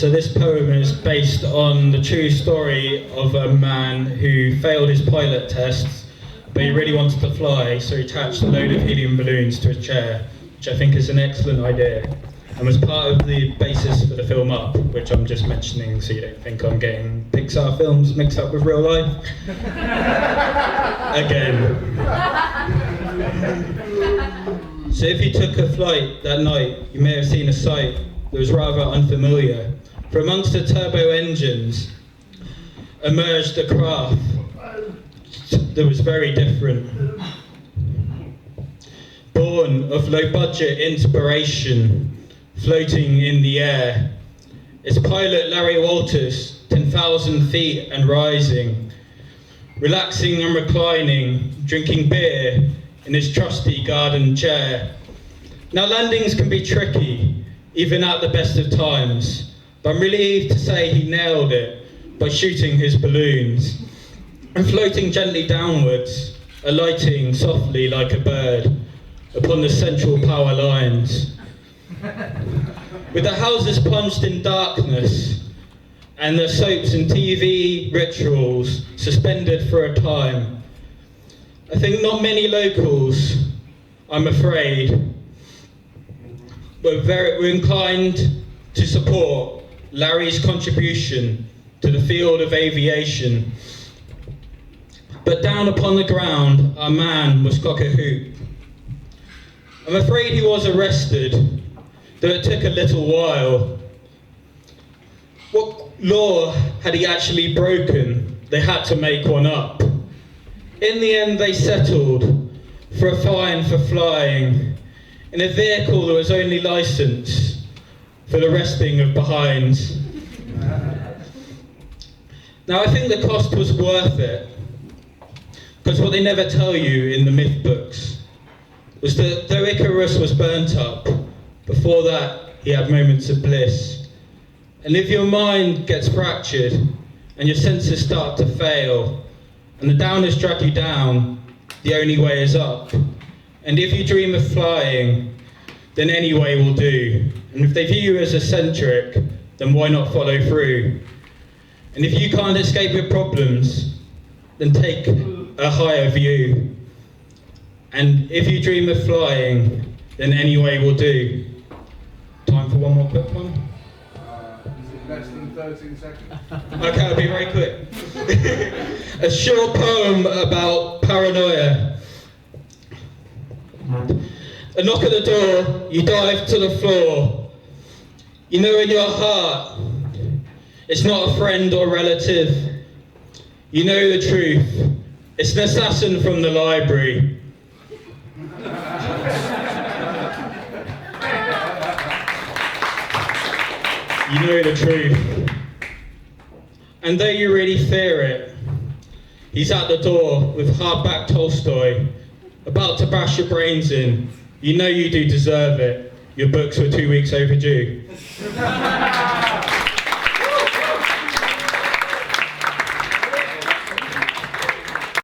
So this poem is based on the true story of a man who failed his pilot tests, but he really wanted to fly, so he attached a load of helium balloons to his chair, which I think is an excellent idea, and was part of the basis for the film Up, which I'm just mentioning so you don't think I'm getting Pixar films mixed up with real life. Again. So if you took a flight that night, you may have seen a sight that was rather unfamiliar. For amongst the turbo engines emerged a craft that was very different. Born of low-budget inspiration, floating in the air. Its pilot, Larry Walters, 10,000 feet and rising, relaxing and reclining, drinking beer in his trusty garden chair. Now landings can be tricky, even at the best of times, but I'm relieved to say he nailed it by shooting his balloons and floating gently downwards, alighting softly like a bird upon the central power lines. With the houses plunged in darkness and the soaps and TV rituals suspended for a time, I think not many locals, I'm afraid, were inclined to support Larry's contribution to the field of aviation. But down upon the ground, our man was cock a hoop. I'm afraid he was arrested, though it took a little while. What law had he actually broken? They had to make one up. In the end, they settled for a fine for flying in a vehicle that was only licensed for the resting of behinds. Now, I think the cost was worth it, because what they never tell you in the myth books was that though Icarus was burnt up, before that he had moments of bliss. And if your mind gets fractured and your senses start to fail and the downers drag you down, the only way is up. And if you dream of flying, then any way will do. And if they view you as eccentric, then why not follow through? And if you can't escape your problems, then take a higher view. And if you dream of flying, then any way will do. Time for one more quick one? Is it less than 13 seconds? Okay, I'll be very quick. A short poem about paranoia. A knock at the door, you dive to the floor. You know in your heart, it's not a friend or relative. You know the truth. It's an assassin from the library. You know the truth. And though you really fear it, he's at the door with hardback Tolstoy, about to bash your brains in. You know you do deserve it. Your books were 2 weeks overdue.